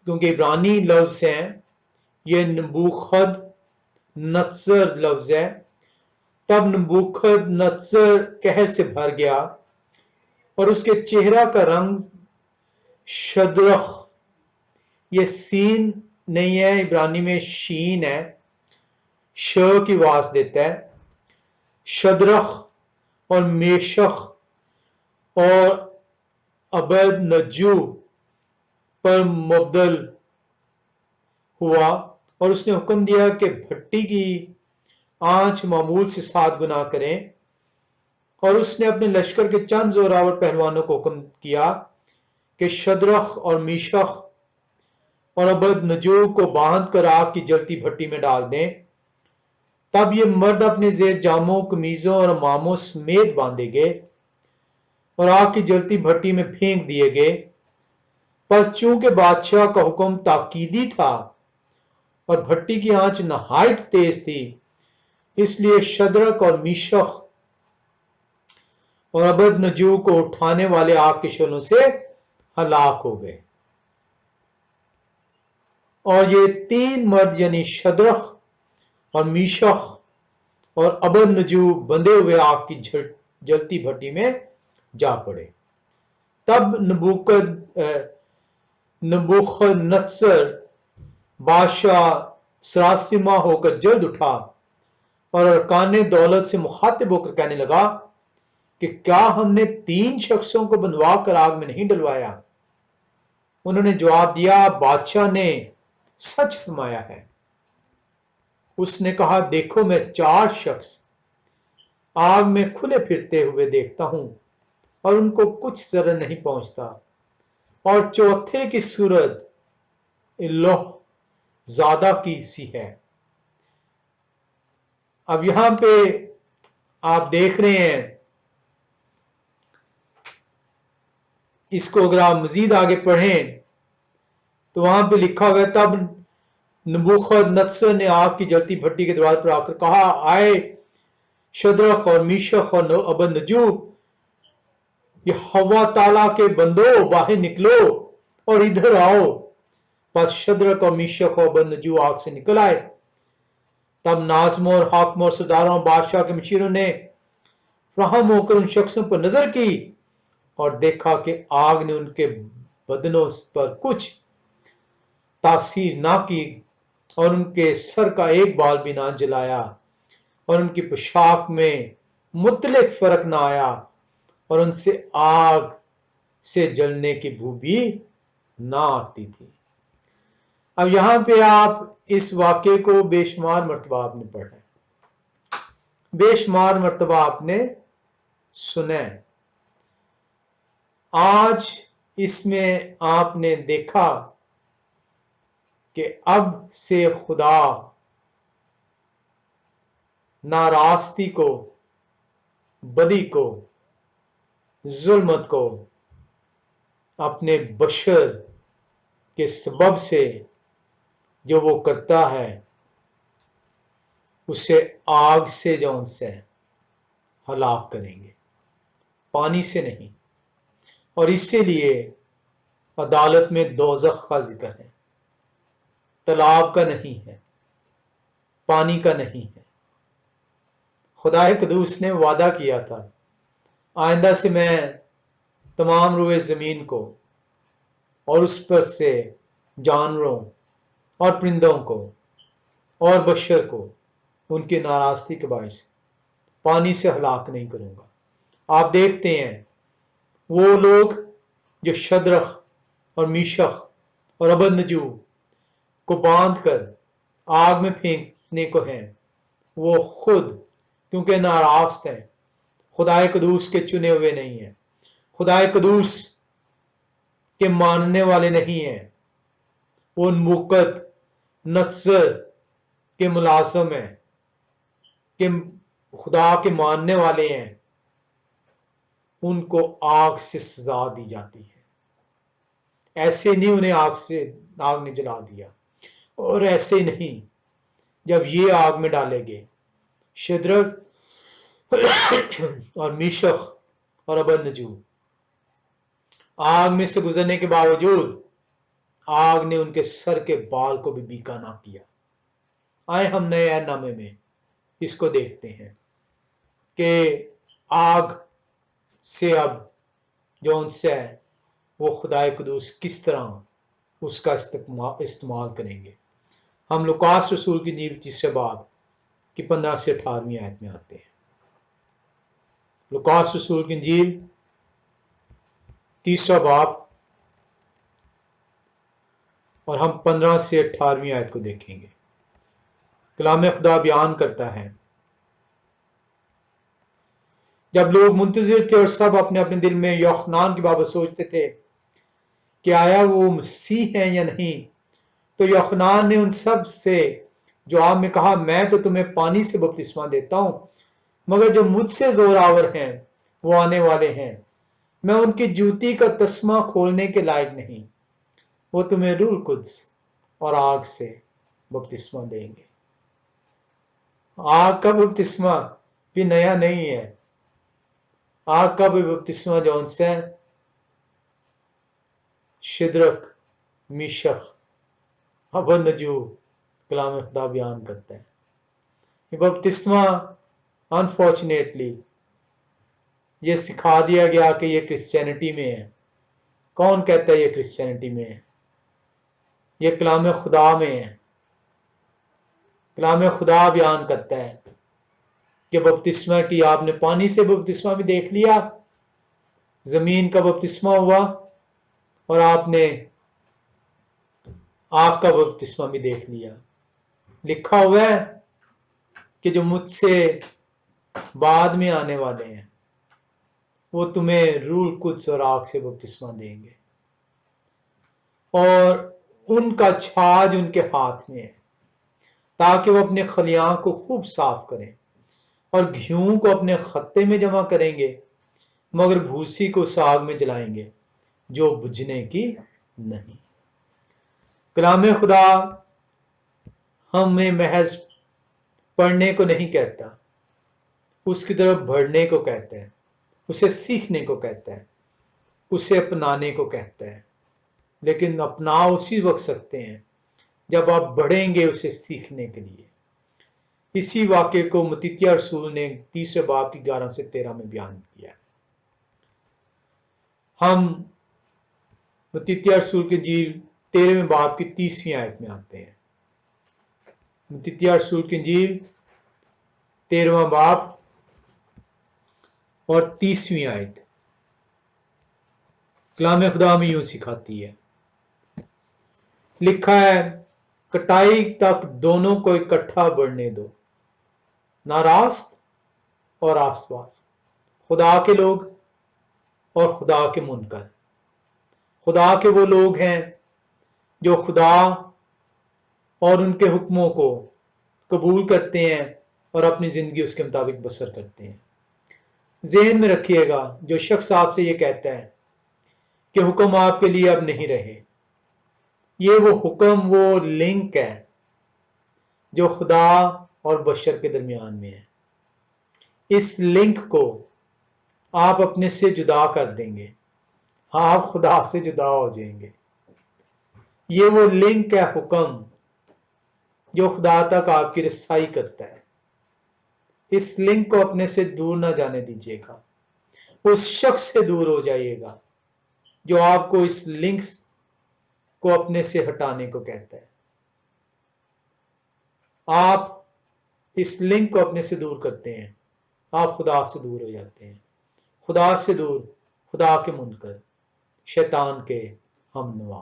کیونکہ عبرانی لفظ ہیں، یہ نبوخد نصر لفظ ہے۔ تب نبوخد نصر قہر سے بھر گیا، اور اس کے چہرہ کا رنگ شدرخ، یہ سین نہیں ہے، عبرانی میں شین ہے، ش کی آواز دیتا ہے، شدرخ اور میشخ اور ابد نجو پر مبدل ہوا، اور اس نے حکم دیا کہ بھٹی کی آنچ معمول سے 7 گنا کریں، اور اس نے اپنے لشکر کے چند زوراور پہلوانوں کو حکم کیا کہ شدرخ اور میشخ اور ابد نجو کو باندھ کر آگ کی جلتی بھٹی میں ڈال دیں۔ تب یہ مرد اپنے زیر جاموں، قمیضوں اور اماموں سمیت باندھے گئے اور آگ کی جلتی بھٹی میں پھینک دیے گئے۔ پس چونکہ بادشاہ کا حکم تاکیدی تھا اور بھٹی کی آنچ نہایت تیز تھی، اس لیے شدرک اور میشخ اور ابد نجو کو اٹھانے والے آگ کے شعلوں سے ہلاک ہو گئے۔ और ये तीन मर्द यानी शद्रख और मीशख और अबदनजूब बंधे हुए आग की जलती भट्टी में जा पड़े। तब नबूखदनस्सर बादशाह सरासिमा होकर जल्द उठा और अरकान दौलत से मुखातिब होकर कहने लगा कि क्या हमने तीन शख्सों को बंधवा कर आग में नहीं डलवाया? उन्होंने जवाब दिया, बादशाह ने सच फरमाया है। उसने कहा, देखो मैं चार शख्स आग में खुले फिरते हुए देखता हूं और उनको कुछ जरा नहीं पहुंचता, और चौथे की सूरत लोह ज्यादा की सी है। अब यहां पे आप देख रहे हैं, इसको अगर आप मजीद आगे पढ़ें तो वहां पे लिखा हुआ है, तब नबूखदनस्सर ने आग की जलती भट्टी के दरवाजे पर आकर कहा, आए शद्रख और मीशख और अबदनजूब, ये हवा ताला के बंदो, बाहर निकलो और इधर आओ। बस शद्रक और मीशख और अबदनजूब आग से निकल आए। तब नाज़िमों और हाकिमों और सरदारों और बादशाह के मशीरों ने फ्राहम होकर उन शख्सों पर नजर की और देखा कि आग ने उनके बदनों पर कुछ तासीर ना की और उनके सर का एक बाल भी ना जलाया और उनकी पोशाक में मुतलिक फर्क ना आया और उनसे आग से जलने की बू भी ना आती थी। अब यहां पे आप इस वाक्य को बेशुमार मर्तबा आपने पढ़ा है, बेशुमार मर्तबा आपने सुना है। आज इसमें आपने देखा कि अब से खुदा नारास्ती को, बदी को, जुल्मत को अपने बशर के सबब से जो वो करता है उसे आग से जो उनसे हलाक करेंगे, पानी से नहीं। और इसीलिए अदालत में दोज़ख का जिक्र है, तालाब का नहीं है, पानी का नहीं है। खुदा कदूस ने वादा किया था, आइंदा से मैं तमाम रुए ज़मीन को और उस पर से जानवरों और परिंदों को और बशर को उनकी नाराज़गी के बायस पानी से हलाक नहीं करूंगा। आप देखते हैं वो लोग जो शद्रख और मीशख और अबदनजूब को बांध कर आग में फेंकने को हैं, वो खुद क्योंकि नाराज़ हैं, खुदाए कदूस के चुने हुए नहीं हैं, खुदाए कदूस के मानने वाले नहीं हैं, वो नबूकदनस्सर के मुलाजिम हैं, कि खुदा के मानने वाले हैं, उनको आग से सजा दी जाती है। ऐसे नहीं उन्हें आग ने जला दिया, और ऐसे नहीं जब ये आग में डाले गए शद्रक और मीशख और अबदनजूब, आग में से गुजरने के बावजूद आग ने उनके सर के बाल को भी बीका ना किया। आए हम नए नामे में इसको देखते हैं कि आग से अब जो उनसे है वो खुदाए कदूस किस तरह उसका इस्तेमाल करेंगे। हम लुकास रसूल की नील तीसरे बाब की 15 से 18वीं आयत में आते हैं। लुकास रसूल की इंजील तीसरा बाब और हम 15 से 18वीं आयत को देखेंगे। कलाम खुदा बयान करता है, जब लोग मुंतजिर थे और सब अपने अपने दिल में यूहन्ना की बाबत सोचते थे कि आया वो मसीह है या नहीं, तो यूहन्ना ने उन सब से जवाब में कहा, मैं तो तुम्हें पानी से बपतिस्मा देता हूं, मगर जो मुझसे जोरावर हैं वो आने वाले हैं, मैं उनकी जूती का तस्मा खोलने के लायक नहीं, वो तुम्हें रूह कुद्स और आग से बपतिस्मा देंगे। आग का बपतिस्मा भी नया नहीं है, आग का भी बपतिस्मा जौन से शद्रक, मीशख, अब नजू कलाम खुदा बयान करता है कि बपतिस्मा अनफॉर्चुनेटली ये सिखा दिया गया कि ये क्रिश्चियनिटी में है। कौन कहता है ये क्रिश्चियनिटी में है? ये कलाम खुदा में है। कलाम खुदा बयान करता है कि बपतिस्मा की आपने पानी से बपतिस्मा भी देख लिया, जमीन का बपतिस्मा हुआ, और आपने आग का बपतिस्मा भी देख लिया। लिखा हुआ है कि जो मुझसे बाद में आने वाले हैं वो तुम्हें रूह कुद्स और आग से बपतिस्मा देंगे, और उनका छाज उनके हाथ में है ताकि वो अपने खलियां को खूब साफ करें, और घिऊ को अपने खत्ते में जमा करेंगे, मगर भूसी को उस आग में जलाएंगे जो बुझने की नहीं। कलाम खुदा हमें महज पढ़ने को नहीं कहता, उसकी तरफ बढ़ने को कहता है, उसे सीखने को कहता है, उसे अपनाने को कहता है। लेकिन अपना उसी वक्त सकते हैं जब आप बढ़ेंगे उसे सीखने के लिए। इसी वाक्य को मत्तित्याह रसूल ने 3 बाब की 11 से 13 में बयान किया है। हम मत्तित्याह रसूल की इंजील 13वें बाब की 30वीं आयत में आते हैं। मत्तित्याह रसूल की इंजील 13वां बाब और 30वीं आयत कलाम खुदा में यूं सिखाती है। लिखा है, कटाई तक दोनों को इकट्ठा बढ़ने दो, ना रास्त और आसपास, खुदा के लोग और खुदा के मुनकर। खुदा के वो लोग हैं जो खुदा और उनके हुक्मों को कबूल करते हैं और अपनी जिंदगी उसके मुताबिक बसर करते हैं। ज़हन में रखिएगा, जो शख्स आपसे ये कहता है कि हुक्म आपके लिए अब नहीं रहे, ये वो हुक्म, वो लिंक है जो खुदा और बशर के दरमियान में है। इस लिंक को आप अपने से जुदा कर देंगे, आप खुदा से जुदा हो जाएंगे। ये वो लिंक है, हुक्म, जो खुदा तक आपकी रसाई करता है। इस लिंक को अपने से दूर ना जाने दीजिएगा। उस शख्स से दूर हो जाइएगा जो आपको इस लिंक को अपने से हटाने को कहता है। आप इस लिंक को अपने से दूर करते हैं, आप खुदा से दूर हो जाते हैं। खुदा से दूर, खुदा के मुनकर, शैतान के हमनवा।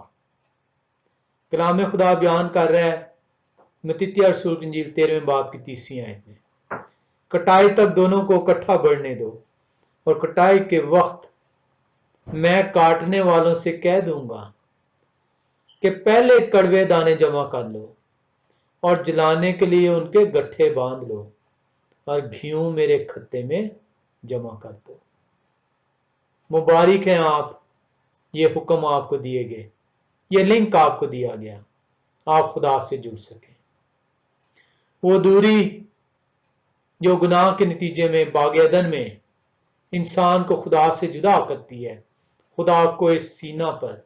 कलाम खुदा बयान कर रहा है मत्तित्याह रसूल की इंजील 13वें बाब की 30वीं आयत में, कटाई तक दोनों को इकट्ठा बढ़ने दो, और कटाई के वक्त मैं काटने वालों से कह दूंगा कि पहले कड़वे दाने जमा कर लो और जलाने के लिए उनके गट्ठे बांध लो, और घिऊ मेरे खत्ते में जमा कर दो। मुबारक हैं आप, ये हुक्म आपको दिए गए, ये लिंक आपको दिया गया, आप खुदा से जुड़ सके। वो दूरी जो गुनाह के नतीजे में बाग अदन में इंसान को खुदा से जुदा करती है, खुदा को इस सीना पर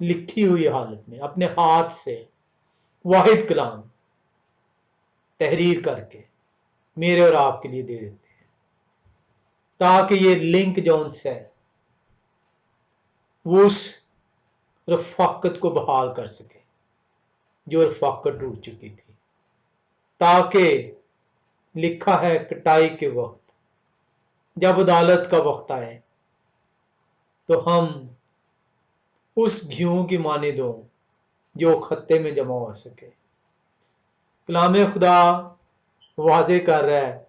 लिखी हुई हालत में अपने हाथ से वाहिद कलाम तहरीर करके मेरे और आपके लिए दे देते हैं, ताकि ये लिंक जो उनसे है वो उस रफाकत को बहाल कर सके जो रफाकत टूट चुकी थी। ताकि लिखा है, कटाई के वक्त जब अदालत का वक्त आए तो हम उस घिऊ की मानिंद हो जो खत्ते में जमा हो सके। कलाम खुदा वाजे कर रहा है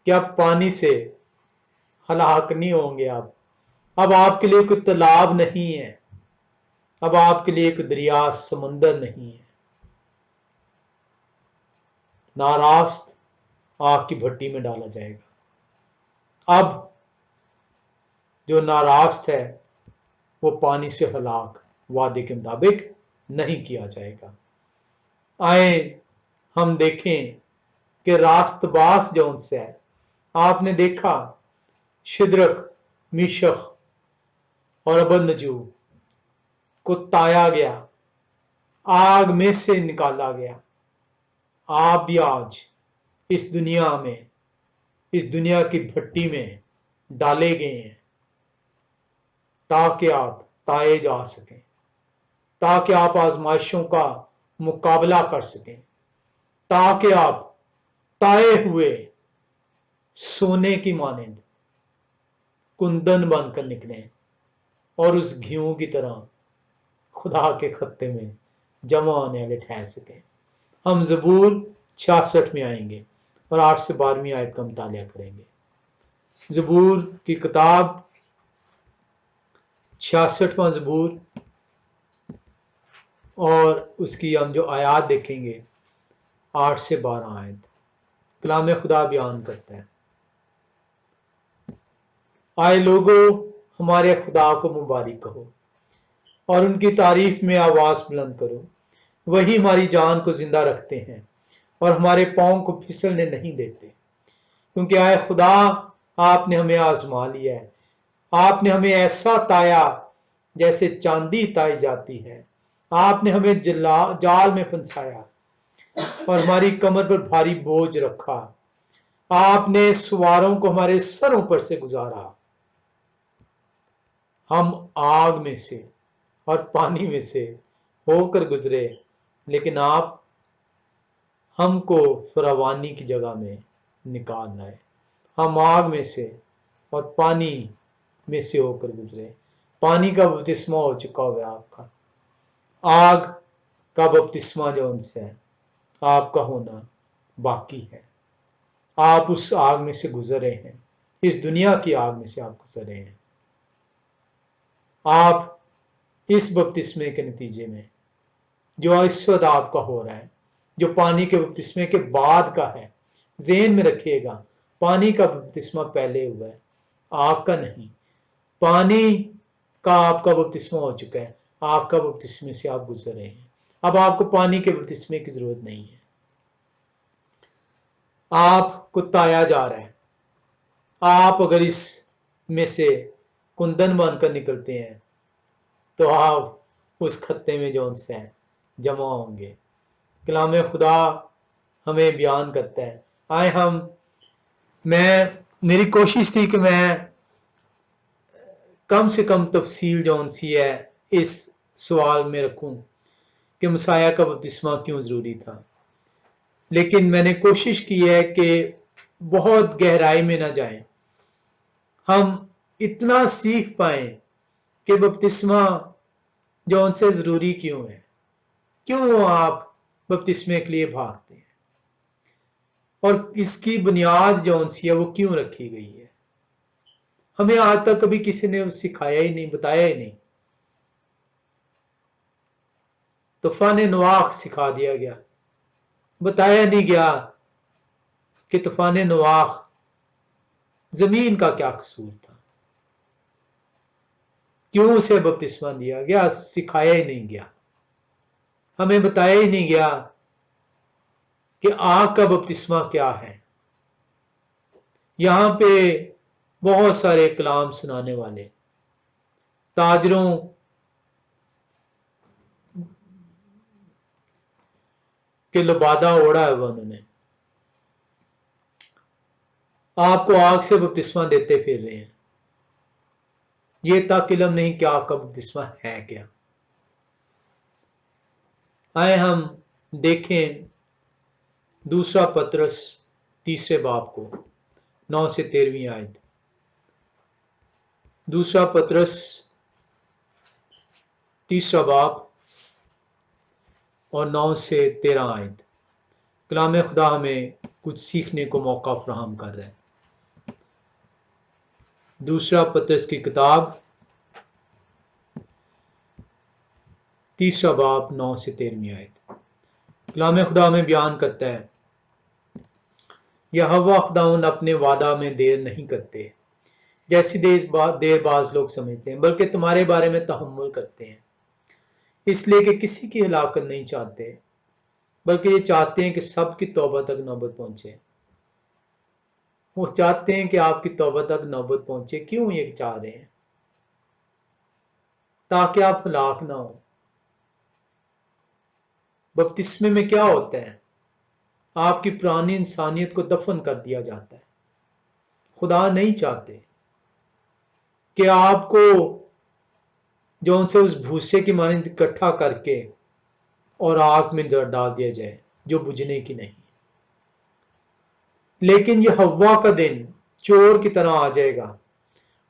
कि अब पानी से हलाक नहीं होंगे। अब आपके लिए कोई तालाब नहीं है, अब आपके लिए कोई दरिया समंदर नहीं है। नारास्त आग की भट्टी में डाला जाएगा। अब जो नारास्त है वो पानी से हलाक वादे के मुताबिक नहीं किया जाएगा। आए हम देखें कि रास्तबास जो उनसे है, आपने देखा शिद्रक, मीशक और अबदनजू को ताया गया आग में से निकाला गया। आप भी आज इस दुनिया में, इस दुनिया की भट्टी में डाले गए हैं ताकि आप ताए जा सकें, ताकि आप आजमाइशों का मुकाबला कर सकें, ताकि आप ताए हुए सोने की मानिंद कुंदन बनकर निकले और उस घियों की तरह खुदा के खत्ते में जमा होने वाले ठहर सके। हम ज़बूर 66 में आएंगे और 8 से 12वीं आयत का मुतालिया करेंगे। ज़बूर की किताब 66वां ज़बूर और उसकी हम जो आयात देखेंगे 8 से 12 आयत। कलाम खुदा बयान करता है, आए लोगो हमारे खुदा को मुबारक कहो और उनकी तारीफ में आवाज बुलंद करो। वही हमारी जान को जिंदा रखते हैं और हमारे पांव को फिसलने नहीं देते। क्योंकि आए खुदा, आपने हमें आजमा लिया है, आपने हमें ऐसा ताया जैसे चांदी ताई जाती है। आपने हमें जाल में फंसाया और हमारी कमर पर भारी बोझ रखा। आपने सवारों को हमारे सरों पर से गुजारा। हम आग में से और पानी में से होकर गुजरे, लेकिन आप हमको फरावानी की जगह में निकाल लाए। हम आग में से और पानी में से होकर गुजरे। पानी का बपतिस्मा हो चुका हुआ आपका, आग का बपतिस्मा जो उनसे है आपका होना बाकी है। आप उस आग में से गुजर रहे हैं, इस दुनिया की आग में से आप गुजर रहे हैं। आप इस बपतिस्मे के नतीजे में जो इस वक्त आपका हो रहा है, जो पानी के बपतिस्मे के बाद का है, ज़हन में रखिएगा, पानी का बपतिस्मा पहले हुआ है, आग का नहीं। पानी का आपका बपतिस्मा हो चुका है, आग का बपतिस्मे से आप गुजर रहे हैं। अब आपको पानी के बपतिस्मे की जरूरत नहीं है। आपको ताया जा रहा है। आप अगर इस में से कुंदन बनकर निकलते हैं तो आप उस खत्ते में जो उनसे हैं जमा होंगे। कलाम खुदा हमें बयान करता है। मेरी कोशिश थी कि मैं कम से कम तफसील जो उनसी है इस सवाल में रखूं कि मसाया का बपतिस्मा क्यों जरूरी था, लेकिन मैंने कोशिश की है कि बहुत गहराई में ना जाएं, हम इतना सीख पाए कि बपतिस्मा जो उनसे जरूरी क्यों है, क्यों आप बपतिस्मे के लिए भागते हैं और इसकी बुनियाद जो उनसी है वो क्यों रखी गई है। हमें आज तक कभी किसी ने सिखाया ही नहीं, बताया ही नहीं। तूफान नवाख सिखा दिया गया, बताया नहीं गया कि तूफान नवाख जमीन का क्या कसूर था, क्यों उसे बपतिस्मा दिया गया, सिखाया ही नहीं गया। हमें बताया ही नहीं गया कि आग का बपतिस्मा क्या है। यहां पे बहुत सारे कलाम सुनाने वाले ताजरों के लबादा ओढ़ा है उन्होंने, आपको आग से बपतिस्मा देते फिर रहे हैं। ये तक इल्म नहीं कि आग का बपतिस्मा है क्या। आए हम देखें दूसरा पतरस 3 बाब को 9 से 13वीं आयत। दूसरा पतरस 3 बाब और 9 से 13 आयत। कलाम खुदा हमें कुछ सीखने को मौका फराहम कर रहा है। दूसरा पतरस की किताब 3 बाब 9 से 13वीं आयत। कलाम खुदा में बयान करता है, यहोवा खुदावंद अपने वादा में देर नहीं करते जैसी देरबाज लोग समझते हैं, बल्कि तुम्हारे बारे में तहम्मुल करते हैं, इसलिए कि किसी की हलाकत नहीं चाहते, बल्कि ये चाहते हैं कि सबकी तौबा तक नौबत पहुंचे। वो चाहते हैं कि आपकी तौबा तक नौबत पहुंचे। क्यों ये चाह रहे हैं? ताकि आप हलाक ना हो। बपतिस्मे में क्या होता है? आपकी पुरानी इंसानियत को दफन कर दिया जाता है। खुदा नहीं चाहते कि आपको जो उनसे उस भूसे की मानिंद इकट्ठा करके और आग में डाल दिया जाए जो बुझने की नहीं। लेकिन ये हवा का दिन चोर की तरह आ जाएगा।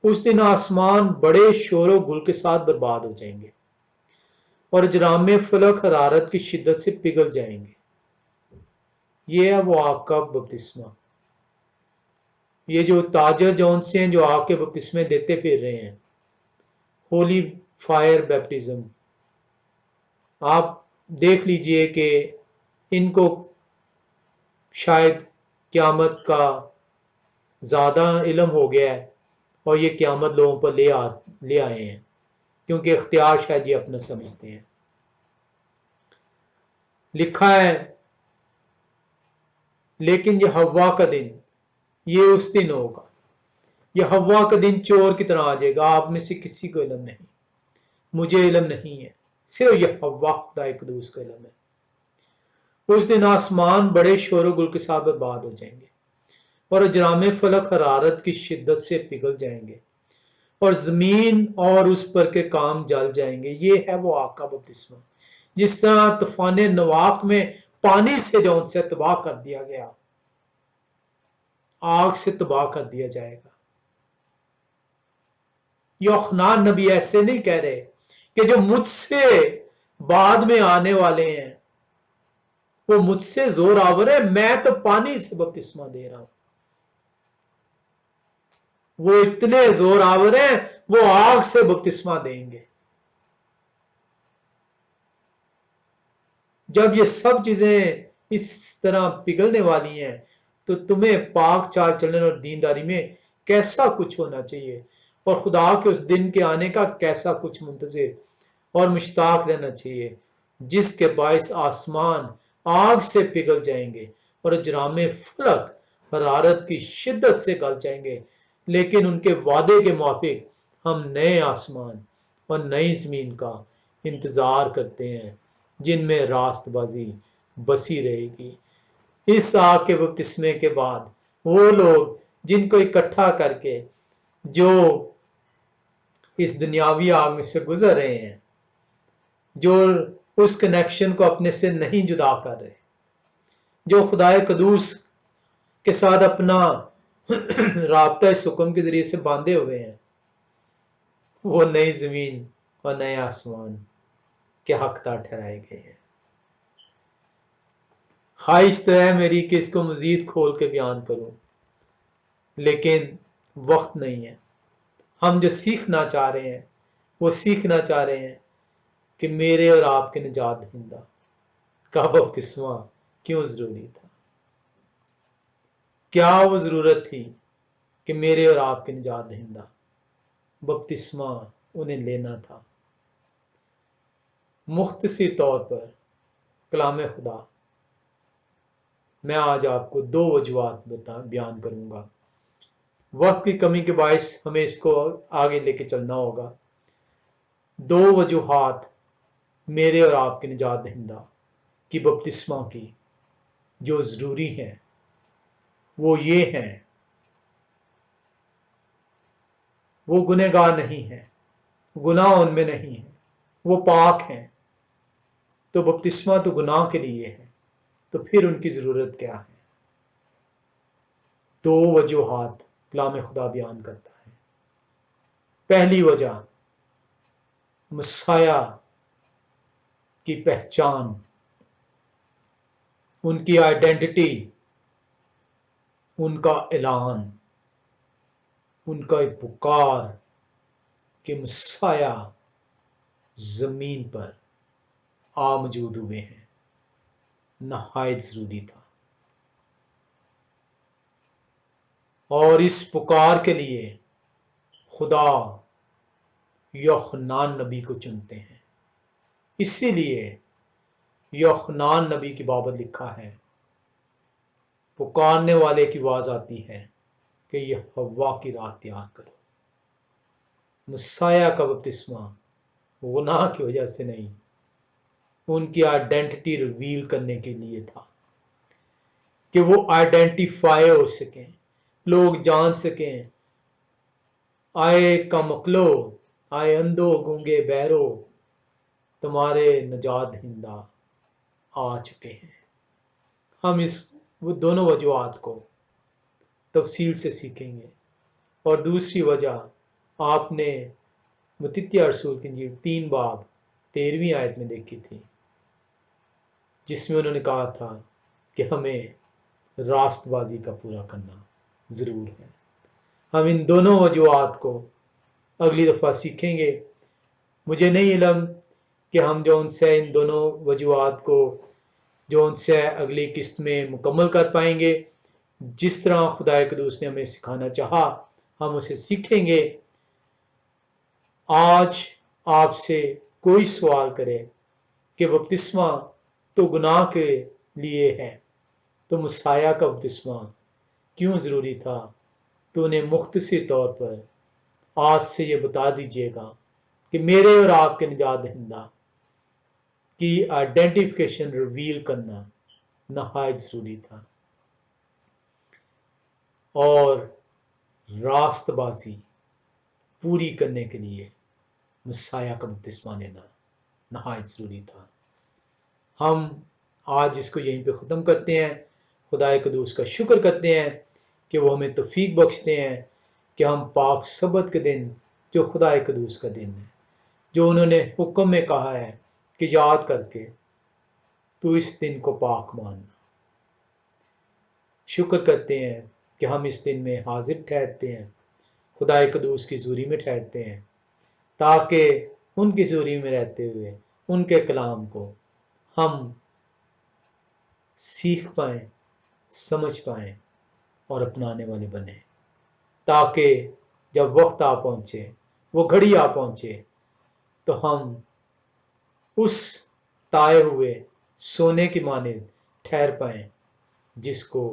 उस दिन आसमान बड़े शोर गुल के साथ बर्बाद हो जाएंगे और जरामे फलक हरारत की शिद्दत से पिघल जाएंगे। ये है वो आग का बपतिस्मा। ये जो ताजर जौन से हैं जो आग के बपतिस्मे देते फिर रहे हैं, होली फायर बैप्टिज्म, आप देख लीजिए कि इनको शायद क़यामत का ज़्यादा इल्म हो गया है और ये क़यामत लोगों पर ले आए हैं, क्योंकि इख्तियार शायद ये अपना समझते हैं। लिखा है, लेकिन ये हवा का दिन, ये उस दिन होगा। ये हवा का दिन चोर की तरह आ जाएगा। आप में से किसी को इल्म नहीं, मुझे इल्म नहीं है, सिर्फ ये हवा खुदा कुदूस को इल्म है। उस दिन आसमान बड़े शोर गुल के साथ बर्बाद हो जाएंगे और अजरामे फलक हरारत की शिद्दत से पिघल जाएंगे और जमीन और उस पर के काम जल जाएंगे। ये है वो आग का बपतिस्मा। जिस तरह तूफान नवाक में पानी से जौन से तबाह कर दिया गया, आग से तबाह कर दिया जाएगा। यूहन्ना नबी ऐसे नहीं कह रहे कि जो मुझसे बाद में आने वाले हैं वो मुझसे जोर आवर है, मैं तो पानी से बपतिस्मा दे रहा हूं। वो इतने जोर आवर हैं, वो आग से बपतिस्मा देंगे। जब ये सब चीजें इस तरह पिघलने वाली हैं तो तुम्हें पाक चाल चलन और दीनदारी में कैसा कुछ होना चाहिए और खुदा के उस दिन के आने का कैसा कुछ मुंतजिर और मुश्ताक रहना चाहिए, जिसके बायस आसमान आग से पिघल जाएंगे और जरामे फलक हरारत की शिद्दत से गल जाएंगे। लेकिन उनके वादे के मुताबिक हम नए आसमान और नई जमीन का इंतजार करते हैं जिनमें रास्तबाजी बसी रहेगी। इस आग के बपतिस्मे के बाद वो लोग जिनको इकट्ठा करके जो इस दुनियावी आग में से गुजर रहे हैं, जो उस कनेक्शन को अपने से नहीं जुदा कर रहे, जो खुदाए कदूस के साथ अपना राब्ता इस हुक्म के जरिए से बांधे हुए हैं, वो नई जमीन और नए आसमान के हकदार ठहराए गए हैं। ख्वाहिश तो है मेरी कि इसको मजीद खोल के बयान करूं, लेकिन वक्त नहीं है। हम जो सीखना चाह रहे हैं वो सीखना चाह रहे हैं कि मेरे और आपके निजात दहिंदा का बपतिस्मा क्यों जरूरी था। क्या वो जरूरत थी कि मेरे और आपके निजात दहिंदा बपतिस्मा उन्हें लेना था। मुख्तसर तौर पर कलाम खुदा मैं आज आपको दो वजूहात बयान करूंगा। वक्त की कमी के बायस हमें इसको आगे लेके चलना होगा। दो वजूहात मेरे और आपके निजात दहिंदा की बपतिस्मा की जो जरूरी है वो ये हैं, वो गुनहगार नहीं है, गुनाह उनमें नहीं है, वो पाक हैं। तो बपतिस्मा तो गुनाह के लिए है, तो फिर उनकी जरूरत क्या है? दो वजूहात कलाम खुदा बयान करता है। पहली वजह मसाया की पहचान, उनकी आइडेंटिटी, उनका ऐलान, उनका पुकार कि मसाया जमीन पर आ मौजूद हुए हैं, नहायत जरूरी था। और इस पुकार के लिए खुदा यूहन्ना नबी को चुनते हैं। इसीलिए यूहन्ना नबी की बाबत लिखा है, पुकारने वाले की आवाज आती है कि यह हवा की राह तैयार करो। मसाया का बपतिस्मा गुनाह की वजह से नहीं, उनकी आइडेंटिटी रिवील करने के लिए था कि वो आइडेंटिफाई हो सकें, लोग जान सकें, आए कमकलो, आए अंधो गूंगे बहरो, तुम्हारे नजात दहिंदा आ चुके हैं। हम इस वो दोनों वजूहात को तफसील से सीखेंगे। और दूसरी वजह आपने मुत्तिया रसूल की इंजील 3 बाब 13वीं आयत में देखी थी, जिसमें उन्होंने कहा था कि हमें रास्तबाजी का पूरा करना ज़रूर है। हम इन दोनों वजूहात को अगली दफ़ा सीखेंगे। मुझे नहीं इल्म कि हम जो उनसे इन दोनों वजूहात को जो उनसे अगली किस्त में मुकम्मल कर पाएंगे। जिस तरह खुदा कदूस ने हमें सिखाना चाहा हम उसे सीखेंगे। आज आपसे कोई सवाल करे कि बपतिस्मा तो गुनाह के लिए है, तो मुसाया का बपतिस्मा क्यों ज़रूरी था, तो उन्हें मुख्तसर तौर पर आज से ये बता दीजिएगा कि मेरे और आपके निजात दहिंदा की आइडेंटिफिकेशन रिवील करना नहायत ज़रूरी था और रास्तबाजी पूरी करने के लिए मसाया का बपतिस्मा लेना नहायत ज़रूरी था। हम आज इसको यहीं पे ख़त्म करते हैं। खुदाए कदूस का शुक्र करते हैं कि वो हमें तौफीक बख्शते हैं कि हम पाक सबत के दिन, जो खुदाए कदूस का दिन है, जो उन्होंने हुक्म में कहा है कि याद करके तू इस दिन को पाक मानना। शुक्र करते हैं कि हम इस दिन में हाजिर ठहरते हैं, खुदाए कदूस की ज़ूरी में ठहरते हैं, ताकि उनकी ज़ूरी में रहते हुए उनके कलाम को हम सीख पाएँ, समझ पाएँ और अपनाने वाले बने, ताकि जब वक्त आ पहुँचे, वो घड़ी आ पहुँचे, तो हम उस ताए हुए सोने की मानिंद ठहर पाएँ जिसको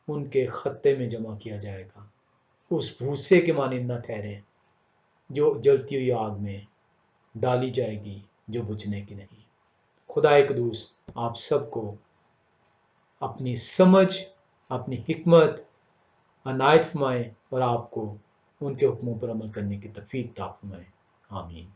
उनके खत्ते में जमा किया जाएगा। उस भूसे के मानिंद न ठहरें जो जलती हुई आग में डाली जाएगी, जो बुझने की नहीं। खुदाए कदूस आप सबको अपनी समझ, अपनी हिकमत अनायत फरमाए और आपको उनके हुक्मों पर अमल करने की तौफीक अता फरमाए। आमीन।